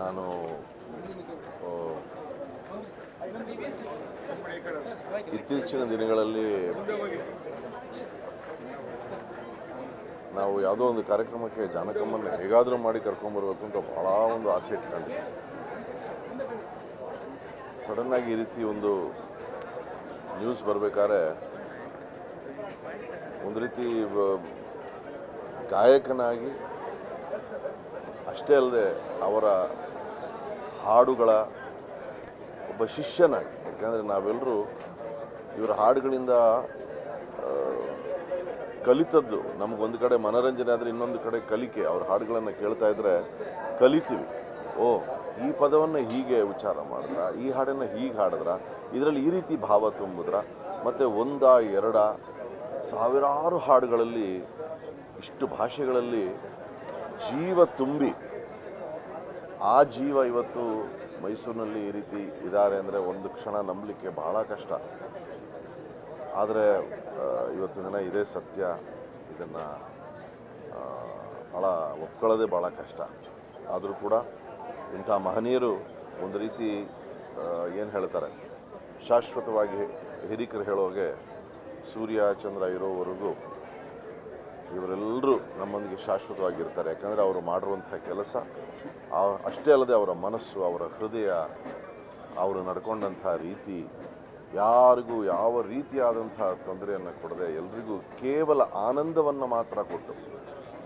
ನಾನು ಇತ್ತೀಚಿನ ದಿನಗಳಲ್ಲಿ ನಾವು ಯಾವುದೋ ಒಂದು ಕಾರ್ಯಕ್ರಮಕ್ಕೆ ಜಾನಕಮ್ಮನ್ನು ಹೇಗಾದರೂ ಮಾಡಿ ಕರ್ಕೊಂಬರ್ಬೇಕು ಅಂತ ಭಾಳ ಒಂದು ಆಸೆ ಇಟ್ಕೊಂಡಿದ್ದೆ. ಸಡನ್ನಾಗಿ ಈ ರೀತಿ ಒಂದು ನ್ಯೂಸ್ ಬರಬೇಕಾದ್ರೆ ಒಂದು ರೀತಿ ಗಾಯಕನಾಗಿ ಅಷ್ಟೇ ಅಲ್ಲದೆ ಅವರ ಹಾಡುಗಳ ಒಬ್ಬ ಶಿಷ್ಯನಾಗಿ, ಯಾಕಂದರೆ ನಾವೆಲ್ಲರೂ ಇವರ ಹಾಡುಗಳಿಂದ ಕಲಿತದ್ದು. ನಮಗೊಂದು ಕಡೆ ಮನೋರಂಜನೆ ಆದರೆ ಇನ್ನೊಂದು ಕಡೆ ಕಲಿಕೆ. ಅವ್ರ ಹಾಡುಗಳನ್ನು ಕೇಳ್ತಾ ಇದ್ದರೆ ಕಲಿತೀವಿ. ಓ, ಈ ಪದವನ್ನು ಹೀಗೆ ಉಚ್ಚಾರ ಮಾಡಿದ್ರ, ಈ ಹಾಡನ್ನು ಹೀಗೆ ಹಾಡಿದ್ರ, ಇದರಲ್ಲಿ ಈ ರೀತಿ ಭಾವ ತುಂಬಿದ್ರ, ಮತ್ತು ಒಂದ ಎರಡ ಸಾವಿರಾರು ಹಾಡುಗಳಲ್ಲಿ ಇಷ್ಟು ಭಾಷೆಗಳಲ್ಲಿ ಜೀವ ತುಂಬಿ ಆ ಜೀವ ಇವತ್ತು ಮೈಸೂರಿನಲ್ಲಿ ಈ ರೀತಿ ಇದ್ದಾರೆ ಅಂದರೆ ಒಂದು ಕ್ಷಣ ನಂಬಲಿಕ್ಕೆ ಬಹಳ ಕಷ್ಟ. ಆದರೆ ಇವತ್ತಿನ ದಿನ ಇದೇ ಸತ್ಯ. ಇದನ್ನು ಭಾಳ ಒಪ್ಕೊಳ್ಳೋದೇ ಭಾಳ ಕಷ್ಟ. ಆದರೂ ಕೂಡ ಇಂಥ ಮಹನೀಯರು ಒಂದು ರೀತಿ ಏನು ಹೇಳ್ತಾರೆ, ಶಾಶ್ವತವಾಗಿ ಹಿರಿಕರು ಹೇಳೋಗೆ ಸೂರ್ಯ ಚಂದ್ರ ಇರೋವರೆಗೂ ಇವರೆಲ್ಲರೂ ನಮ್ಮೊಂದಿಗೆ ಶಾಶ್ವತವಾಗಿರ್ತಾರೆ. ಯಾಕಂದರೆ ಅವರು ಮಾಡಿರುವಂಥ ಕೆಲಸ ಅಷ್ಟೇ ಅಲ್ಲದೆ ಅವರ ಮನಸ್ಸು, ಅವರ ಹೃದಯ, ಅವರು ನಡ್ಕೊಂಡಂಥ ರೀತಿ ಯಾರಿಗೂ ಯಾವ ರೀತಿಯಾದಂಥ ತೊಂದರೆಯನ್ನು ಕೊಡದೆ ಎಲ್ರಿಗೂ ಕೇವಲ ಆನಂದವನ್ನು ಮಾತ್ರ ಕೊಟ್ಟು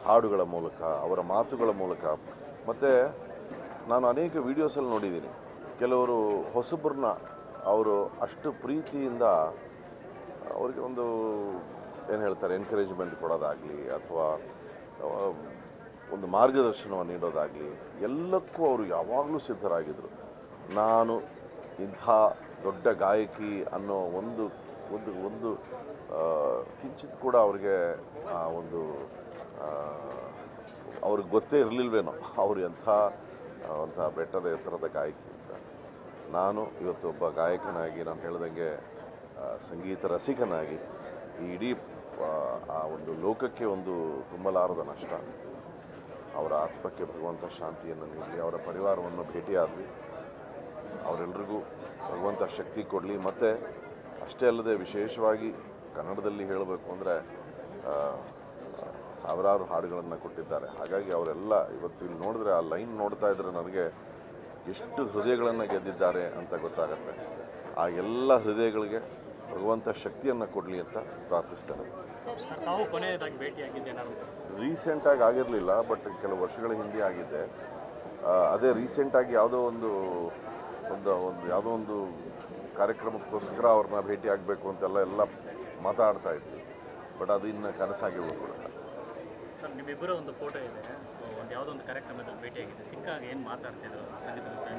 ಹಾಡುಗಳ ಮೂಲಕ, ಅವರ ಮಾತುಗಳ ಮೂಲಕ. ಮತ್ತು ನಾನು ಅನೇಕ ವೀಡಿಯೋಸಲ್ಲಿ ನೋಡಿದ್ದೀನಿ, ಕೆಲವರು ಹೊಸಬ್ರನ್ನ ಅವರು ಅಷ್ಟು ಪ್ರೀತಿಯಿಂದ ಅವರಿಗೆ ಏನು ಹೇಳ್ತಾರೆ, ಎನ್ಕರೇಜ್ಮೆಂಟ್ ಕೊಡೋದಾಗಲಿ ಅಥವಾ ಒಂದು ಮಾರ್ಗದರ್ಶನವನ್ನು ನೀಡೋದಾಗಲಿ ಎಲ್ಲಕ್ಕೂ ಅವರು ಯಾವಾಗಲೂ ಸಿದ್ಧರಾಗಿದ್ದರು. ನಾನು ಇಂಥ ದೊಡ್ಡ ಗಾಯಕಿ ಅನ್ನೋ ಒಂದು ಒಂದು ಒಂದು ಕಿಂಚಿತ್ ಕೂಡ ಅವ್ರಿಗೆ ಅವ್ರಿಗೆ ಗೊತ್ತೇ ಇರಲಿಲ್ವೇನೋ ಅವರು ಅಂಥ ಬೆಟ್ಟದ ಎತ್ತರದ ಗಾಯಕಿ ಅಂತ. ನಾನು ಇವತ್ತು ಒಬ್ಬ ಗಾಯಕನಾಗಿ, ನಾನು ಹೇಳ್ದಂಗೆ ಸಂಗೀತ ರಸಿಕನಾಗಿ ಈ ಇಡೀ ಆ ಒಂದು ಲೋಕಕ್ಕೆ ಒಂದು ತುಂಬಲಾರದ ನಷ್ಟ. ಅವರ ಆತ್ಮಕ್ಕೆ ಭಗವಂತ ಶಾಂತಿಯನ್ನು ನೀಡಲಿ. ಅವರ ಪರಿವಾರವನ್ನು ಭೇಟಿಯಾದ್ವಿ. ಅವರೆಲ್ಲರಿಗೂ ಭಗವಂತ ಶಕ್ತಿ ಕೊಡಲಿ. ಮತ್ತು ಅಷ್ಟೇ ಅಲ್ಲದೆ ವಿಶೇಷವಾಗಿ ಕನ್ನಡದಲ್ಲಿ ಹೇಳಬೇಕು ಅಂದರೆ ಸಾವಿರಾರು ಹಾಡುಗಳನ್ನು ಕೊಟ್ಟಿದ್ದಾರೆ. ಹಾಗಾಗಿ ಅವರೆಲ್ಲ ಇವತ್ತು ಇಲ್ಲಿ ನೋಡಿದ್ರೆ, ಆ ಲೈನ್ ನೋಡ್ತಾ ಇದ್ರೆ ನನಗೆ ಎಷ್ಟು ಹೃದಯಗಳನ್ನು ಗೆದ್ದಿದ್ದಾರೆ ಅಂತ ಗೊತ್ತಾಗುತ್ತೆ. ಆ ಎಲ್ಲ ಹೃದಯಗಳಿಗೆ ಭಗವಂತ ಶಕ್ತಿಯನ್ನು ಕೊಡಲಿ ಅಂತ ಪ್ರಾರ್ಥಿಸ್ತೇನೆ. ರೀಸೆಂಟಾಗಿ ಆಗಿರಲಿಲ್ಲ, ಬಟ್ ಕೆಲವು ವರ್ಷಗಳ ಹಿಂದೆ ಆಗಿದ್ದೆ. ಅದೇ ರೀಸೆಂಟಾಗಿ ಯಾವುದೋ ಒಂದು ಕಾರ್ಯಕ್ರಮಕ್ಕೋಸ್ಕರ ಅವ್ರನ್ನ ಭೇಟಿ ಆಗಬೇಕು ಅಂತೆಲ್ಲ ಮಾತಾಡ್ತಾ ಇದ್ವಿ. ಬಟ್ ಅದು ಇನ್ನು ಕನಸಾಗಿ ಉಳ್ಕೊಡುತ್ತೆ. ಸರ್, ನಿಮ್ಮಿಬ್ಬರ ಒಂದು ಫೋಟೋ ಇದೆ, ಯಾವುದೋ ಒಂದು ಕಾರ್ಯಕ್ರಮದಲ್ಲಿ ಭೇಟಿಯಾಗಿದೆ, ಸಿಕ್ಕಾಗ ಏನು ಮಾತಾಡ್ತಿದ್ರು?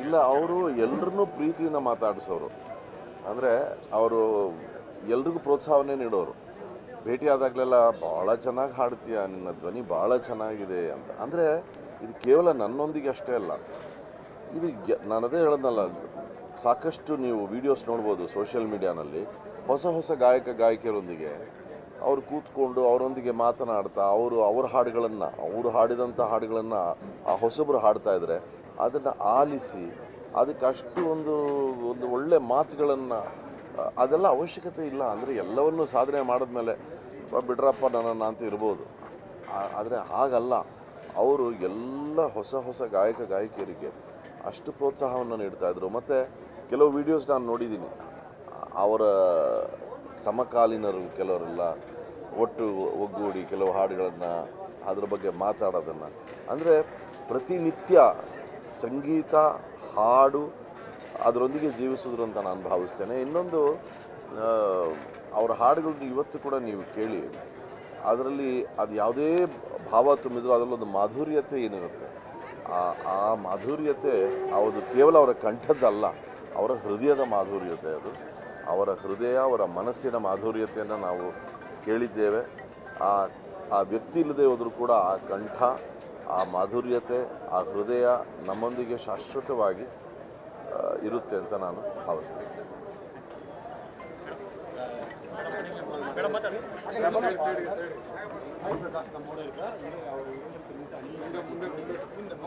ಇಲ್ಲ, ಅವರು ಎಲ್ಲರನ್ನೂ ಪ್ರೀತಿಯಿಂದ ಮಾತಾಡಿಸೋರು. ಅಂದರೆ ಅವರು ಎಲ್ರಿಗೂ ಪ್ರೋತ್ಸಾಹವನ್ನೇ ನೀಡೋರು. ಭೇಟಿಯಾದಾಗಲೆಲ್ಲ ಭಾಳ ಚೆನ್ನಾಗಿ ಹಾಡ್ತೀಯ, ನಿನ್ನ ಧ್ವನಿ ಭಾಳ ಚೆನ್ನಾಗಿದೆ ಅಂತ. ಅಂದರೆ ಇದು ಕೇವಲ ನನ್ನೊಂದಿಗೆ ಅಷ್ಟೇ ಅಲ್ಲ, ಇದು ನಾನು ಅದೇ ಹೇಳೋದಲ್ಲ, ಸಾಕಷ್ಟು ನೀವು ವೀಡಿಯೋಸ್ ನೋಡ್ಬೋದು ಸೋಷಿಯಲ್ ಮೀಡಿಯಾನಲ್ಲಿ. ಹೊಸ ಗಾಯಕಿಯರೊಂದಿಗೆ ಅವರು ಕೂತ್ಕೊಂಡು ಅವರೊಂದಿಗೆ ಮಾತನಾಡ್ತಾ ಅವ್ರ ಹಾಡುಗಳನ್ನು, ಅವರು ಹಾಡಿದಂಥ ಹಾಡುಗಳನ್ನು ಆ ಹೊಸಬರು ಹಾಡ್ತಾ ಇದ್ದರೆ ಅದನ್ನು ಆಲಿಸಿ ಅದಕ್ಕೆ ಅಷ್ಟು ಒಂದು ಒಳ್ಳೆ ಮಾತುಗಳನ್ನು, ಅದೆಲ್ಲ ಅವಶ್ಯಕತೆ ಇಲ್ಲ. ಅಂದರೆ ಎಲ್ಲವನ್ನೂ ಸಾಧನೆ ಮಾಡಿದ್ಮೇಲೆ ಬಿಡ್ರಪ್ಪ ನನ್ನನ್ನು ಅಂತ ಇರ್ಬೋದು. ಆದರೆ ಹಾಗಲ್ಲ, ಅವರು ಎಲ್ಲ ಹೊಸ ಗಾಯಕಿಯರಿಗೆ ಅಷ್ಟು ಪ್ರೋತ್ಸಾಹವನ್ನು ನೀಡ್ತಾಯಿದ್ರು. ಮತ್ತು ಕೆಲವು ವೀಡಿಯೋಸ್ ನಾನು ನೋಡಿದ್ದೀನಿ, ಅವರ ಸಮಕಾಲೀನರು ಕೆಲವರೆಲ್ಲ ಒಗ್ಗೂಡಿ ಕೆಲವು ಹಾಡುಗಳನ್ನು ಅದ್ರ ಬಗ್ಗೆ ಮಾತಾಡೋದನ್ನು, ಅಂದರೆ ಪ್ರತಿನಿತ್ಯ ಸಂಗೀತ ಹಾಡು ಅದರೊಂದಿಗೆ ಜೀವಿಸಿದ್ರು ಅಂತ ನಾನು ಭಾವಿಸ್ತೇನೆ. ಇನ್ನೊಂದು, ಅವರ ಹಾಡುಗಳನ್ನ ಇವತ್ತು ಕೂಡ ನೀವು ಕೇಳಿ, ಅದರಲ್ಲಿ ಅದು ಯಾವುದೇ ಭಾವ ತುಂಬಿದ್ರು ಅದರಲ್ಲೊಂದು ಮಾಧುರ್ಯತೆ ಏನಿರುತ್ತೆ, ಆ ಮಾಧುರ್ಯತೆ ಅದು ಕೇವಲ ಅವರ ಕಂಠದ್ದಲ್ಲ, ಅವರ ಹೃದಯದ ಮಾಧುರ್ಯತೆ. ಅದು ಅವರ ಹೃದಯ, ಅವರ ಮನಸ್ಸಿನ ಮಾಧುರ್ಯತೆಯನ್ನು ನಾವು ಕೇಳಿದ್ದೇವೆ. ಆ ವ್ಯಕ್ತಿ ಇಲ್ಲದೆ ಹೋದರೂ ಕೂಡ ಆ ಕಂಠ, ಆ ಮಾಧುರ್ಯತೆ, ಆ ಹೃದಯ ನಮ್ಮೊಂದಿಗೆ ಶಾಶ್ವತವಾಗಿ ಇರುತ್ತೆ ಅಂತ ನಾನು ಭಾವಿಸ್ತೇನೆ. ಮುಂದೆ